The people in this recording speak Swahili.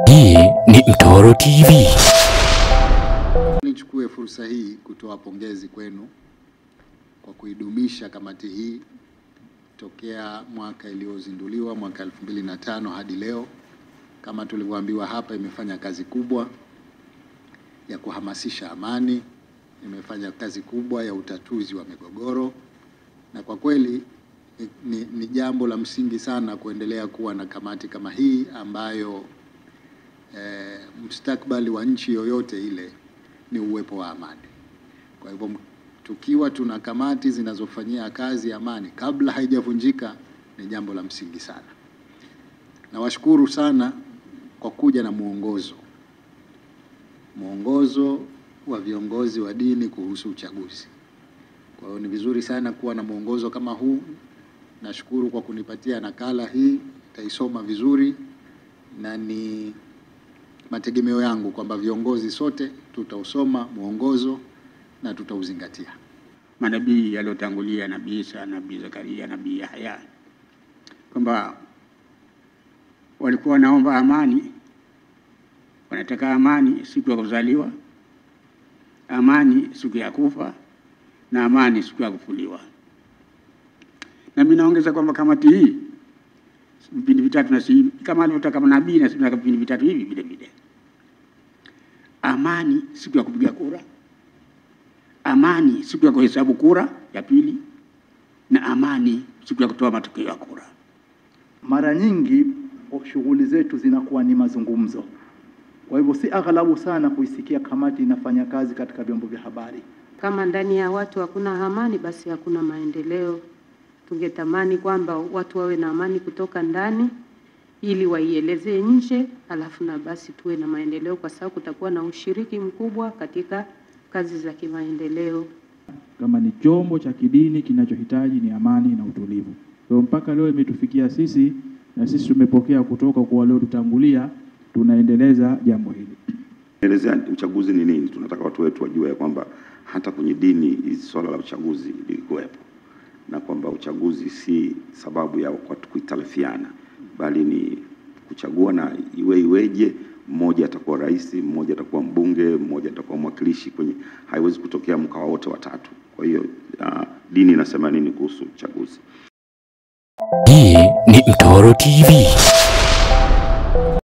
Hii ni Mtoro TV. Nichukue fursa hii kutoa pongezi kwenu kwa kuidumisha kamati hii tokea mwaka iliyozinduliwa mwaka 2005 hadi leo. Kama tulivyoambiwa hapa, imefanya kazi kubwa ya kuhamasisha amani, imefanya kazi kubwa ya utatuzi wa migogoro, na kwa kweli ni jambo la msingi sana kuendelea kuwa na kamati kama hii ambayo mustakabali wa nchi yoyote ile ni uwepo wa amani. Kwa hivyo tukiwa tuna kamati zinazofanyia kazi amani kabla haijavunjika ni jambo la msingi sana. Nawashukuru sana kwa kuja na mwongozo wa viongozi wa dini kuhusu uchaguzi. Kwa hiyo ni vizuri sana kuwa na mwongozo kama huu. Nashukuru kwa kunipatia nakala hii, nitaisoma vizuri, na ni mategemeo yangu kwamba viongozi sote tutausoma mwongozo na tutauzingatia. Manabii yaliotangulia, Nabii Isa, Nabii Zakaria, Nabii Yahya, kwamba walikuwa wanaomba amani, wanataka amani siku ya kuzaliwa, amani siku ya kufa, na amani siku ya kufuliwa. Na mimi naongeza kwamba kamati hii vipindi vitatu, na si kama alivyotaka nabii, na sisi vipindi vitatu hivi vile vile. Amani siku ya kupiga kura, amani siku ya kuhesabu kura ya pili, na amani siku ya kutoa matokeo ya kura. Mara nyingi shughuli zetu zinakuwa ni mazungumzo. Kwa hivyo si aghalabu sana kuisikia kamati inafanya kazi katika vyombo vya habari. Kama ndani ya watu hakuna amani, basi hakuna maendeleo. Tungetamani kwamba watu wawe na amani kutoka ndani ili waielezee nje, alafu na basi tuwe na maendeleo, kwa sababu kutakuwa na ushiriki mkubwa katika kazi za kimaendeleo. Kama ni chombo cha kidini kinachohitaji ni amani na utulivu. Kwa mpaka leo imetufikia sisi, na sisi tumepokea kutoka kwa wale waliotangulia, tunaendeleza jambo hili. Elezea uchaguzi ni nini? Tunataka watu wetu wajue kwamba hata kwenye dini swala la uchaguzi lilikuwepo, na kwamba uchaguzi si sababu ya watu kuitalafiana, bali ni kuchagua na iweje, mmoja atakuwa rais, mmoja atakuwa mbunge, mmoja atakuwa mwakilishi kwenye, haiwezi kutokea mkawa wote watatu. Kwa hiyo dini inasema nini kuhusu uchaguzi? Hii ni Mtoro TV.